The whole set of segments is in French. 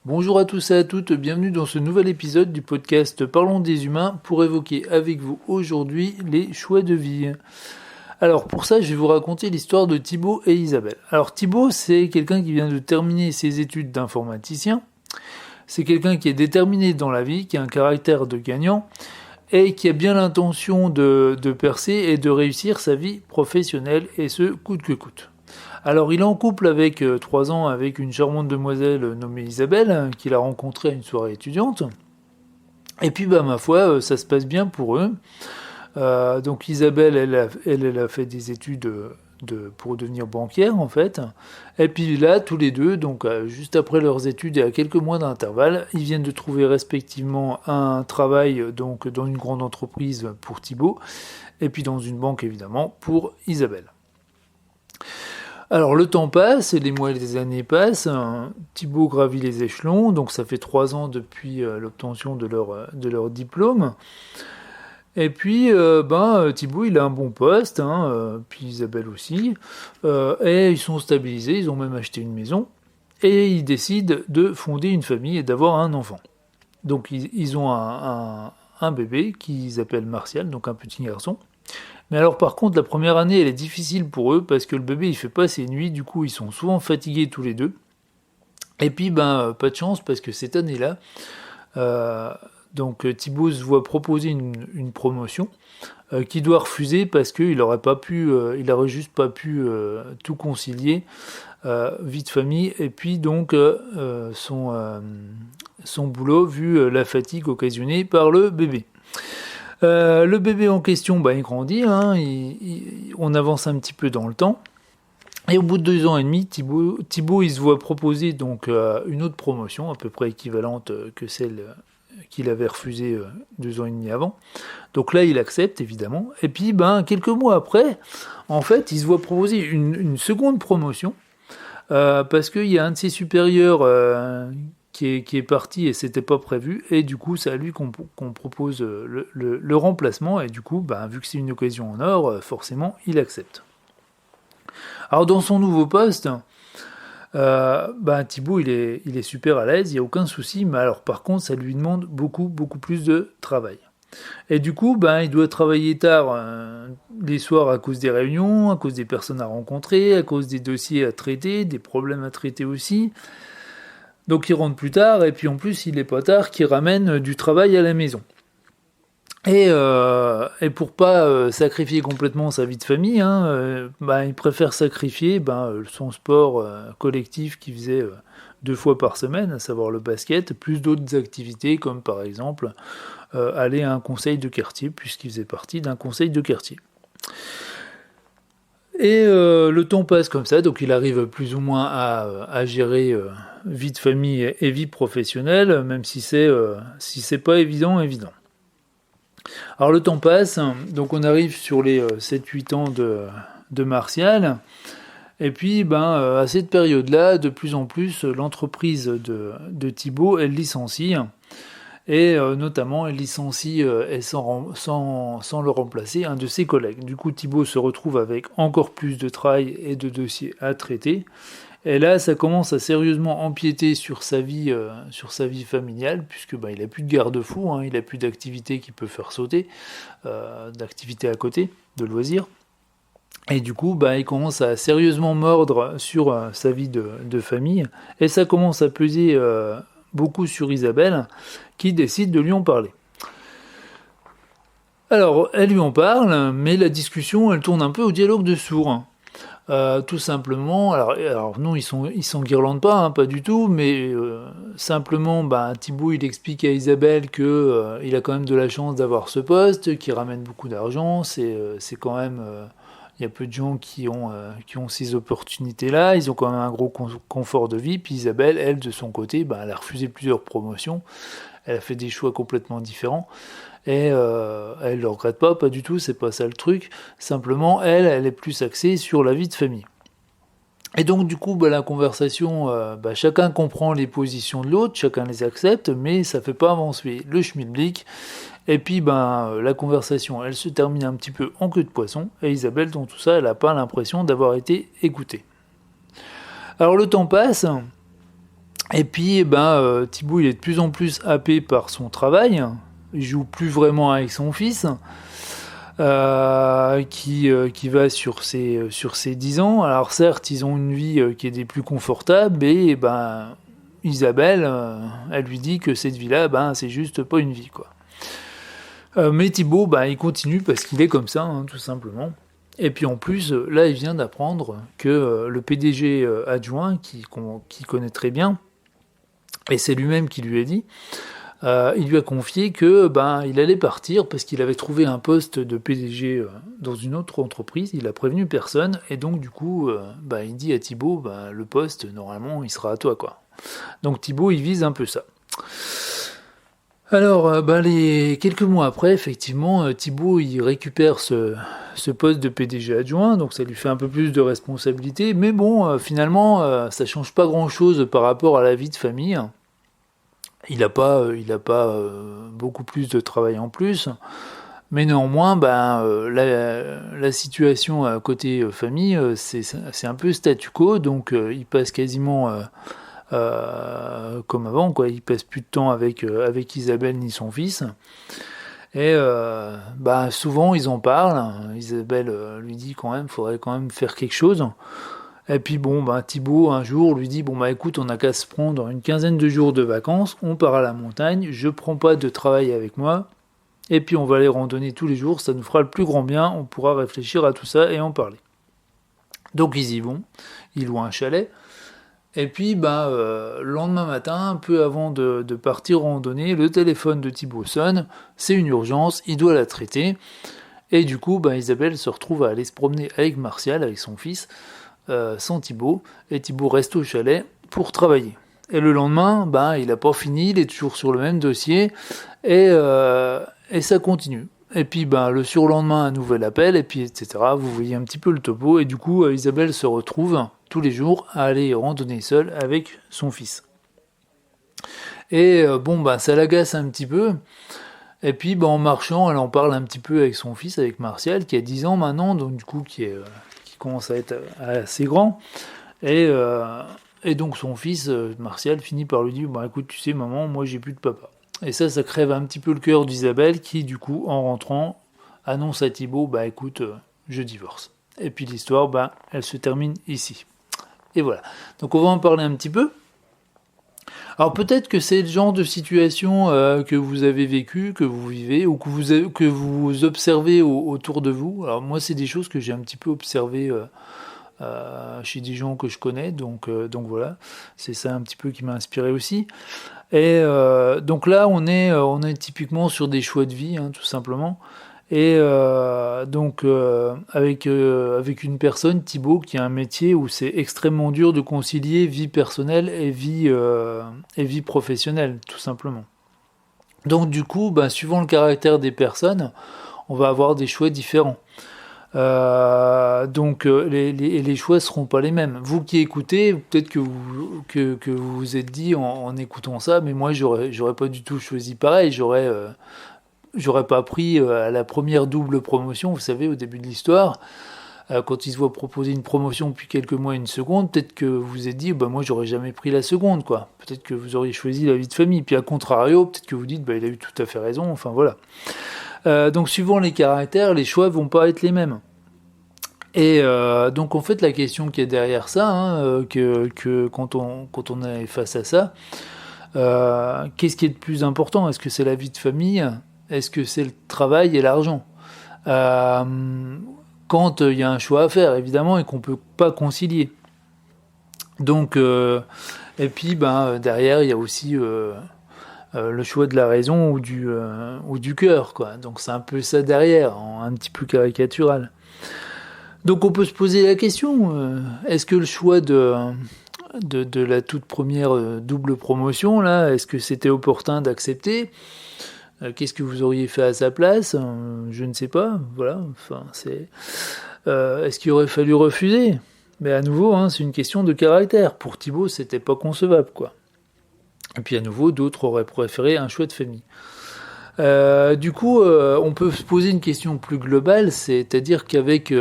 Bonjour à tous et à toutes, bienvenue dans ce nouvel épisode du podcast Parlons des humains pour évoquer avec vous aujourd'hui les choix de vie. Alors pour ça, je vais vous raconter l'histoire de Thibaut et Isabelle. Alors Thibaut, c'est quelqu'un qui vient de terminer ses études d'informaticien. C'est quelqu'un qui est déterminé dans la vie, qui a un caractère de gagnant et qui a bien l'intention de percer et de réussir sa vie professionnelle et ce coûte que coûte. Alors il est en couple avec 3 ans avec une charmante demoiselle nommée Isabelle qu'il a rencontrée à une soirée étudiante. Et puis ma foi, ça se passe bien pour eux. Donc Isabelle, elle a fait des études pour devenir banquière en fait. Et puis là, tous les deux, donc juste après leurs études et à quelques mois d'intervalle, ils viennent de trouver respectivement un travail donc dans une grande entreprise pour Thibaut, et puis dans une banque évidemment pour Isabelle. Alors le temps passe, et les mois et les années passent, Thibaut gravit les échelons, donc ça fait 3 ans depuis l'obtention de leur diplôme. Et puis Thibaut il a un bon poste, puis Isabelle aussi, et ils sont stabilisés, ils ont même acheté une maison, et ils décident de fonder une famille et d'avoir un enfant. Donc ils ont un bébé qu'ils appellent Martial, donc un petit garçon. Mais alors par contre la première année elle est difficile pour eux parce que le bébé il fait pas ses nuits, du coup ils sont souvent fatigués tous les deux. Et puis pas de chance parce que cette année-là, euh, Thibaut se voit proposer une promotion qu'il doit refuser parce qu'il aurait pas pu, il aurait juste pas pu tout concilier, vie de famille et puis son boulot vu la fatigue occasionnée par le bébé. Le bébé en question, il grandit, on avance un petit peu dans le temps. Et au bout de 2 ans et demi, Thibaut il se voit proposer donc une autre promotion, à peu près équivalente que celle qu'il avait refusée 2 ans et demi avant. Donc là, il accepte évidemment. Et puis, quelques mois après, en fait, il se voit proposer une seconde promotion parce qu'il y a un de ses supérieurs qui est parti et c'était pas prévu, et du coup c'est à lui qu'on propose le remplacement, et du coup vu que c'est une occasion en or, forcément il accepte. Alors dans son nouveau poste, Thibaut il est super à l'aise, il n'y a aucun souci, mais alors par contre ça lui demande beaucoup plus de travail. Et du coup, il doit travailler tard les soirs à cause des réunions, à cause des personnes à rencontrer, à cause des dossiers à traiter, des problèmes à traiter aussi. Donc il rentre plus tard, et puis en plus il est pas tard qu'il ramène du travail à la maison. Et pour pas sacrifier complètement sa vie de famille, il préfère sacrifier son sport collectif qu'il faisait 2 fois par semaine, à savoir le basket, plus d'autres activités comme par exemple aller à un conseil de quartier, puisqu'il faisait partie d'un conseil de quartier. Et le temps passe comme ça, donc il arrive plus ou moins à gérer vie de famille et vie professionnelle, même si c'est pas évident. Alors le temps passe, donc on arrive sur les 7-8 ans de Martial, et puis à cette période-là, de plus en plus, l'entreprise de Thibaut, elle licencie, et notamment elle licencie et sans le remplacer un de ses collègues. Du coup Thibaut se retrouve avec encore plus de travail et de dossiers à traiter, et là ça commence à sérieusement empiéter sur sa vie familiale, puisque il a plus de garde-fou, il a plus d'activités qu'il peut faire sauter, d'activités à côté, de loisirs. Et du coup, il commence à sérieusement mordre sur sa vie de famille, et ça commence à peser beaucoup sur Isabelle, qui décide de lui en parler. Alors, elle lui en parle, mais la discussion, elle tourne un peu au dialogue de sourds. Tout simplement, alors non, ils s'enguirlandent pas, pas du tout, mais simplement, Thibaut, il explique à Isabelle que il a quand même de la chance d'avoir ce poste, qui ramène beaucoup d'argent, c'est quand même... il y a peu de gens qui ont ces opportunités-là, ils ont quand même un gros confort de vie, puis Isabelle, elle, de son côté, elle a refusé plusieurs promotions, elle a fait des choix complètement différents, et elle ne le regrette pas du tout, c'est pas ça le truc, simplement, elle est plus axée sur la vie de famille. Et donc du coup, la conversation, chacun comprend les positions de l'autre, chacun les accepte, mais ça fait pas avancer le schmilblick. Et puis la conversation, elle se termine un petit peu en queue de poisson, et Isabelle, dans tout ça, elle n'a pas l'impression d'avoir été écoutée. Alors le temps passe, Et puis, Thibaut, il est de plus en plus happé par son travail. Il joue plus vraiment avec son fils, qui va sur ses 10 ans. Alors certes, ils ont une vie qui est des plus confortables, mais Isabelle, elle lui dit que cette vie-là, c'est juste pas une vie, quoi. Mais Thibaut, il continue parce qu'il est comme ça, hein, tout simplement. Et puis en plus, là, il vient d'apprendre que le PDG adjoint, qui connaît très bien, et c'est lui-même qui lui a dit, il lui a confié que il allait partir parce qu'il avait trouvé un poste de PDG dans une autre entreprise. Il a prévenu personne, et donc du coup, il dit à Thibaut, le poste, normalement, il sera à toi, quoi. Donc Thibaut, il vise un peu ça. Alors, les quelques mois après, effectivement, Thibaut, il récupère ce poste de PDG adjoint, donc ça lui fait un peu plus de responsabilité, mais bon, finalement, ça change pas grand-chose par rapport à la vie de famille. Il a pas beaucoup plus de travail en plus, mais néanmoins, la situation côté famille, c'est un peu statu quo, donc il passe quasiment comme avant, quoi. Il passe plus de temps avec Isabelle ni son fils. Et souvent ils en parlent. Isabelle lui dit quand même, faudrait quand même faire quelque chose. Et puis Thibaut un jour lui dit écoute, on n'a qu'à se prendre une quinzaine de jours de vacances, on part à la montagne, je prends pas de travail avec moi, et puis on va aller randonner tous les jours, ça nous fera le plus grand bien, on pourra réfléchir à tout ça et en parler. Donc ils y vont, ils louent un chalet. Et puis, le lendemain matin, un peu avant de partir randonner, le téléphone de Thibaut sonne, c'est une urgence, il doit la traiter. Et du coup, Isabelle se retrouve à aller se promener avec Martial, avec son fils, sans Thibaut, et Thibaut reste au chalet pour travailler. Et le lendemain, il n'a pas fini, il est toujours sur le même dossier, et ça continue. Et puis le surlendemain, un nouvel appel, et puis etc. Vous voyez un petit peu le topo, et du coup, Isabelle se retrouve tous les jours à aller randonner seule avec son fils. Et ça l'agace un petit peu. Et puis en marchant, elle en parle un petit peu avec son fils, avec Martial, qui a 10 ans maintenant, donc du coup qui commence à être assez grand. Et donc son fils, Martial, finit par lui dire écoute, tu sais maman, moi j'ai plus de papa. Et ça crève un petit peu le cœur d'Isabelle, qui du coup, en rentrant, annonce à Thibaut écoute, je divorce. Et puis l'histoire, elle se termine ici. Et voilà. Donc on va en parler un petit peu. Alors peut-être que c'est le genre de situation que vous avez vécu, que vous vivez, ou que vous observez autour de vous. Alors moi, c'est des choses que j'ai un petit peu observées chez des gens que je connais, donc voilà. C'est ça un petit peu qui m'a inspiré aussi. Et donc là, on est typiquement sur des choix de vie, hein, tout simplement. Et avec une personne, Thibaut, qui a un métier où c'est extrêmement dur de concilier vie personnelle et vie professionnelle, tout simplement. Donc du coup, suivant le caractère des personnes, on va avoir des choix différents. Les choix seront pas les mêmes. Vous qui écoutez, peut-être que vous vous êtes dit en écoutant ça, mais moi j'aurais pas du tout choisi pareil. J'aurais pas pris à la première double promotion, vous savez, au début de l'histoire, quand ils se voient proposer une promotion depuis quelques mois, une seconde, peut-être que vous vous êtes dit, moi j'aurais jamais pris la seconde, quoi. Peut-être que vous auriez choisi la vie de famille. Puis à contrario, peut-être que vous dites, il a eu tout à fait raison, enfin voilà. Donc suivant les caractères, les choix vont pas être les mêmes. Et donc en fait la question qui est derrière ça, hein, que quand on est face à ça, qu'est-ce qui est le plus important? Est-ce que c'est la vie de famille? Est-ce que c'est le travail et l'argent? Quand il y a un choix à faire, évidemment, et qu'on peut pas concilier. Donc, et puis, derrière, il y a aussi le choix de la raison ou du cœur, quoi. Donc, c'est un peu ça derrière, un petit peu caricatural. Donc, on peut se poser la question, est-ce que le choix de la toute première double promotion, là, est-ce que c'était opportun d'accepter? Qu'est-ce que vous auriez fait à sa place? Je ne sais pas. Voilà. Enfin, est-ce qu'il aurait fallu refuser? Mais à nouveau, hein, c'est une question de caractère. Pour Thibaut, c'était pas concevable, quoi. Et puis à nouveau, d'autres auraient préféré un choix de famille. Du coup, on peut se poser une question plus globale, c'est-à-dire qu'avec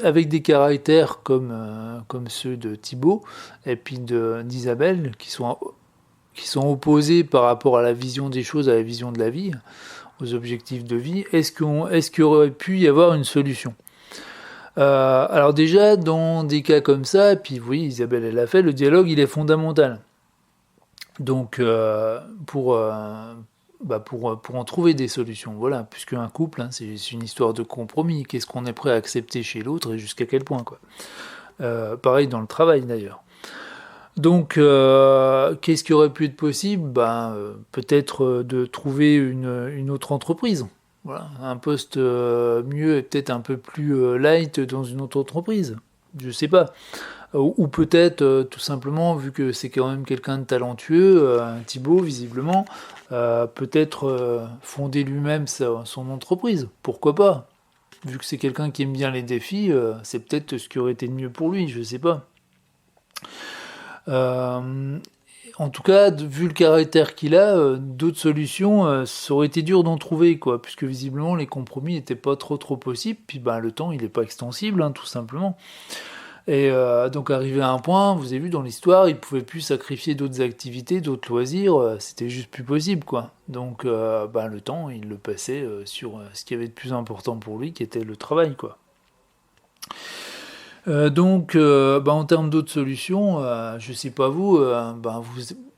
avec des caractères comme ceux de Thibaut et puis d'Isabelle, qui sont opposés par rapport à la vision des choses, à la vision de la vie, aux objectifs de vie, est-ce qu'il aurait pu y avoir une solution? Alors déjà, dans des cas comme ça, puis oui, Isabelle elle l'a fait, le dialogue il est fondamental. Donc pour en trouver des solutions, voilà, puisque un couple, c'est une histoire de compromis. Qu'est-ce qu'on est prêt à accepter chez l'autre et jusqu'à quel point, quoi. Pareil dans le travail d'ailleurs. Donc, qu'est-ce qui aurait pu être possible? Peut-être de trouver une autre entreprise. Voilà, un poste mieux et peut-être un peu plus light dans une autre entreprise. Je sais pas. Ou peut-être tout simplement, vu que c'est quand même quelqu'un de talentueux, Thibaut visiblement, peut-être fonder lui-même son entreprise. Pourquoi pas? Vu que c'est quelqu'un qui aime bien les défis, c'est peut-être ce qui aurait été de mieux pour lui, je sais pas. En tout cas, vu le caractère qu'il a, d'autres solutions, ça aurait été dur d'en trouver, quoi, puisque visiblement les compromis n'étaient pas trop possibles, puis le temps il n'est pas extensible, tout simplement. Et donc arrivé à un point, vous avez vu dans l'histoire, il pouvait plus sacrifier d'autres activités, d'autres loisirs, c'était juste plus possible, quoi. Donc le temps, il le passait sur ce qui avait de plus important pour lui, qui était le travail, quoi. En termes d'autres solutions, je sais pas vous,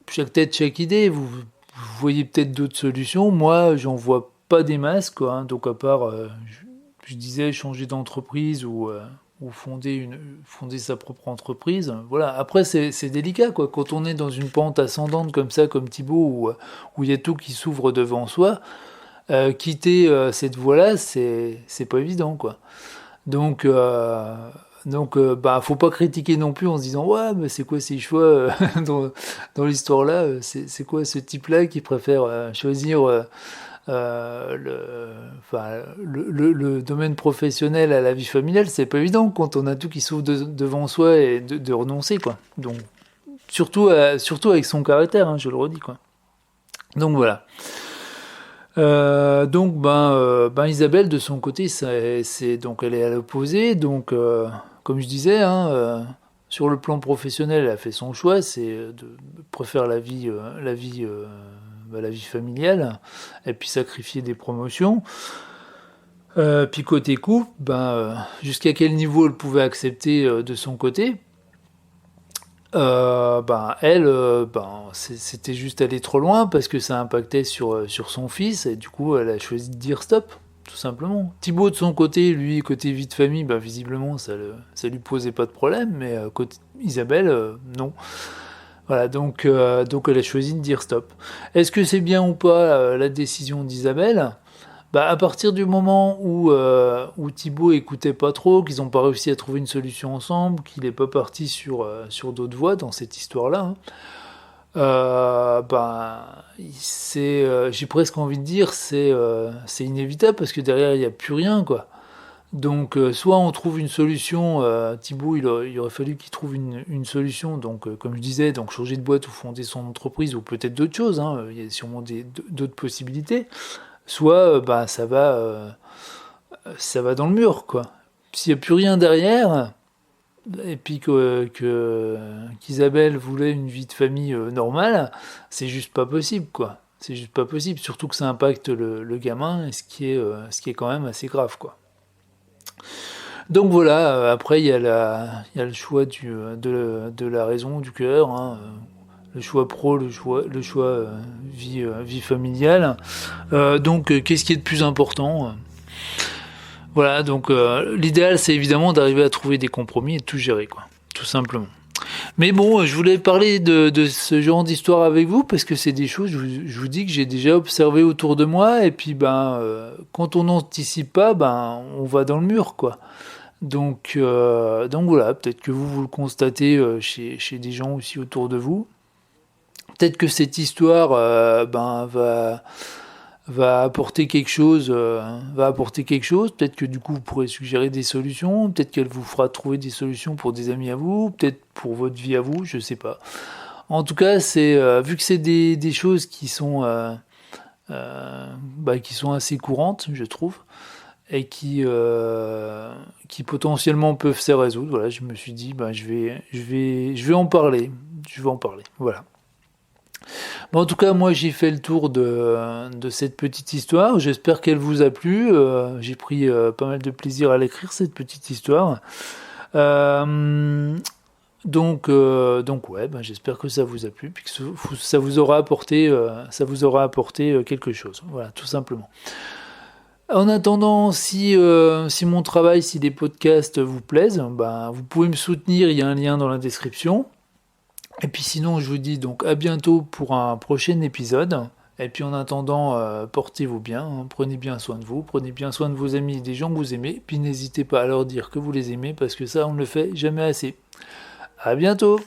chaque tête, chaque idée, vous voyez peut-être d'autres solutions. Moi, j'en vois pas des masses, quoi. Donc à part, je disais, changer d'entreprise ou fonder sa propre entreprise. Voilà. Après, c'est délicat, quoi. Quand on est dans une pente ascendante comme ça, comme Thibaut, où il y a tout qui s'ouvre devant soi, quitter cette voie-là, c'est pas évident, quoi. Donc, faut pas critiquer non plus en se disant ouais, mais c'est quoi ces choix dans l'histoire là, c'est quoi ce type-là qui préfère choisir le domaine professionnel à la vie familiale, c'est pas évident quand on a tout qui s'ouvre devant soi et de renoncer, quoi. Donc surtout avec son caractère, je le redis, quoi. Donc voilà. Isabelle de son côté, donc elle est à l'opposé. Donc comme je disais, sur le plan professionnel, elle a fait son choix, c'est de préférer la vie familiale, et puis sacrifier des promotions. Puis côté couple, jusqu'à quel niveau elle pouvait accepter de son côté. C'était juste aller trop loin parce que ça impactait sur son fils, et du coup elle a choisi de dire stop, tout simplement. Thibaut de son côté, lui, côté vie de famille, visiblement ça lui posait pas de problème, mais côté Isabelle, non. Voilà, donc elle a choisi de dire stop. Est-ce que c'est bien ou pas la décision d'Isabelle? À partir du moment où Thibaut écoutait pas trop, qu'ils n'ont pas réussi à trouver une solution ensemble, qu'il n'est pas parti sur d'autres voies dans cette histoire-là, j'ai presque envie de dire c'est inévitable parce que derrière il n'y a plus rien, quoi. Donc soit on trouve une solution, Thibaut il aurait fallu qu'il trouve une solution, donc comme je disais, donc changer de boîte ou fonder son entreprise ou peut-être d'autres choses, il y a sûrement d'autres possibilités. Soit ça va dans le mur, quoi. S'il n'y a plus rien derrière, et puis qu'Isabelle voulait une vie de famille normale, c'est juste pas possible, quoi. C'est juste pas possible, surtout que ça impacte le gamin, ce qui est quand même assez grave, quoi. Donc voilà, après il y a le choix de la raison, du cœur, le choix pro, le choix vie familiale. Donc qu'est-ce qui est de plus important? Voilà, donc l'idéal c'est évidemment d'arriver à trouver des compromis et de tout gérer, quoi, tout simplement. Mais bon, je voulais parler de ce genre d'histoire avec vous parce que c'est des choses, je vous dis, que j'ai déjà observé autour de moi, et puis quand on n'anticipe pas, on va dans le mur, quoi. Donc voilà, peut-être que vous le constatez chez des gens aussi autour de vous. Peut-être que cette histoire va apporter quelque chose, Peut-être que du coup vous pourrez suggérer des solutions. Peut-être qu'elle vous fera trouver des solutions pour des amis à vous. Peut-être pour votre vie à vous, je sais pas. En tout cas, vu que c'est des choses qui sont assez courantes, je trouve. et qui potentiellement peuvent se résoudre. Voilà, je me suis dit, je vais en parler. Je vais en parler. Voilà. Bon, en tout cas, moi, j'ai fait le tour de cette petite histoire. J'espère qu'elle vous a plu. J'ai pris pas mal de plaisir à l'écrire, cette petite histoire. Donc ouais, j'espère que ça vous a plu, puis que ça vous aura apporté quelque chose. Voilà, tout simplement. En attendant, si mon travail, si les podcasts vous plaisent, vous pouvez me soutenir, il y a un lien dans la description. Et puis sinon, je vous dis donc à bientôt pour un prochain épisode. Et puis en attendant, portez-vous bien, hein, prenez bien soin de vous, prenez bien soin de vos amis et des gens que vous aimez. Puis n'hésitez pas à leur dire que vous les aimez, parce que ça, on ne le fait jamais assez. À bientôt!